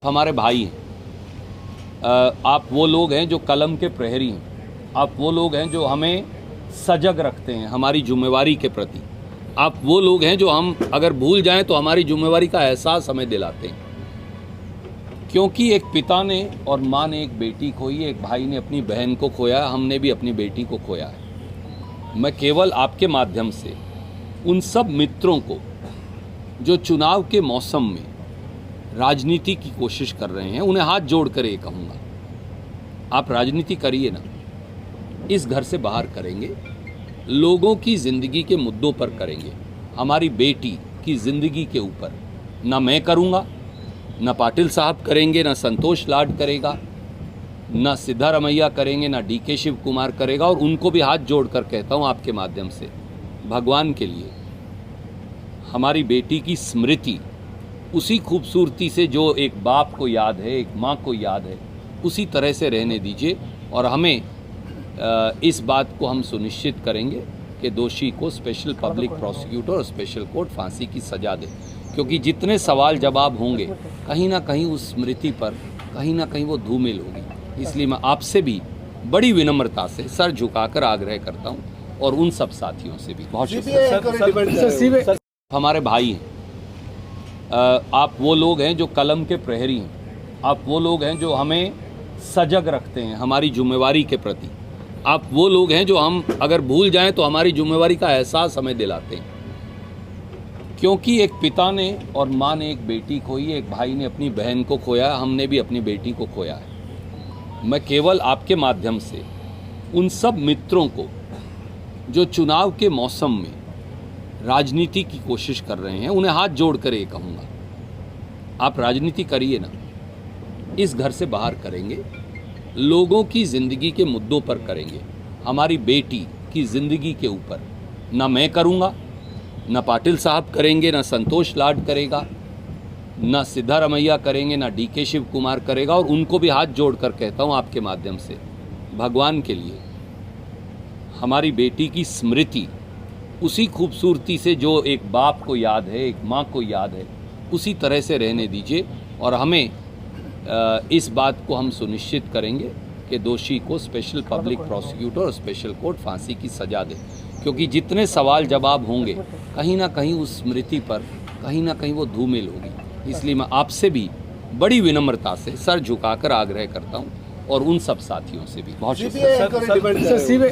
हमारे भाई हैं। आप वो लोग हैं जो कलम के प्रहरी हैं। आप वो लोग हैं जो हमें सजग रखते हैं हमारी जिम्मेवारी के प्रति। आप वो लोग हैं जो हम अगर भूल जाएं तो हमारी जिम्मेवारी का एहसास हमें दिलाते हैं। क्योंकि एक पिता ने और माँ ने एक बेटी खोई, एक भाई ने अपनी बहन को खोया, हमने भी अपनी बेटी को खोया है। मैं केवल आपके माध्यम से उन सब मित्रों को जो चुनाव के मौसम में राजनीति की कोशिश कर रहे हैं, उन्हें हाथ जोड़कर ये कहूँगा, आप राजनीति करिए ना, इस घर से बाहर करेंगे, लोगों की ज़िंदगी के मुद्दों पर करेंगे। हमारी बेटी की ज़िंदगी के ऊपर ना मैं करूँगा, ना पाटिल साहब करेंगे, ना संतोष लाड करेगा, ना सिद्धारमैया करेंगे, ना डीके शिव कुमार करेगा। और उनको भी हाथ जोड़कर कहता हूँ आपके माध्यम से, भगवान के लिए हमारी बेटी की स्मृति उसी खूबसूरती से जो एक बाप को याद है, एक माँ को याद है, उसी तरह से रहने दीजिए। और हमें इस बात को हम सुनिश्चित करेंगे कि दोषी को स्पेशल पब्लिक प्रोसिक्यूटर और स्पेशल कोर्ट फांसी की सज़ा दे। क्योंकि जितने सवाल जवाब होंगे, कहीं ना कहीं उस स्मृति पर कहीं ना कहीं वो धूमिल होगी। इसलिए मैं आपसे भी बड़ी विनम्रता से सर झुकाकर आग्रह करता हूँ, और उन सब साथियों से भी बहुत शुक्रिया। हमारे भाई हैं। आप वो लोग हैं जो कलम के प्रहरी हैं। आप वो लोग हैं जो हमें सजग रखते हैं हमारी जिम्मेवारी के प्रति। आप वो लोग हैं जो हम अगर भूल जाएं तो हमारी जिम्मेवारी का एहसास हमें दिलाते हैं। क्योंकि एक पिता ने और माँ ने एक बेटी खोई, एक भाई ने अपनी बहन को खोया, हमने भी अपनी बेटी को खोया है। मैं केवल आपके माध्यम से उन सब मित्रों को जो चुनाव के मौसम में राजनीति की कोशिश कर रहे हैं, उन्हें हाथ जोड़कर ये कहूँगा, आप राजनीति करिए ना, इस घर से बाहर करेंगे, लोगों की ज़िंदगी के मुद्दों पर करेंगे। हमारी बेटी की ज़िंदगी के ऊपर ना मैं करूँगा, ना पाटिल साहब करेंगे, ना संतोष लाड करेगा, ना सिद्धारमैया करेंगे, ना डीके शिव कुमार करेगा। और उनको भी हाथ जोड़कर कहता हूँ आपके माध्यम से, भगवान के लिए हमारी बेटी की स्मृति उसी खूबसूरती से जो एक बाप को याद है, एक माँ को याद है, उसी तरह से रहने दीजिए। और हमें इस बात को हम सुनिश्चित करेंगे कि दोषी को स्पेशल पब्लिक प्रोसिक्यूटर और स्पेशल कोर्ट फांसी की सज़ा दे। क्योंकि जितने सवाल जवाब होंगे, कहीं ना कहीं उस स्मृति पर कहीं ना कहीं वो धूमिल होगी। इसलिए मैं आपसे भी बड़ी विनम्रता से सर झुकाकर आग्रह करता हूँ, और उन सब साथियों से भी बहुत शुक्रिया।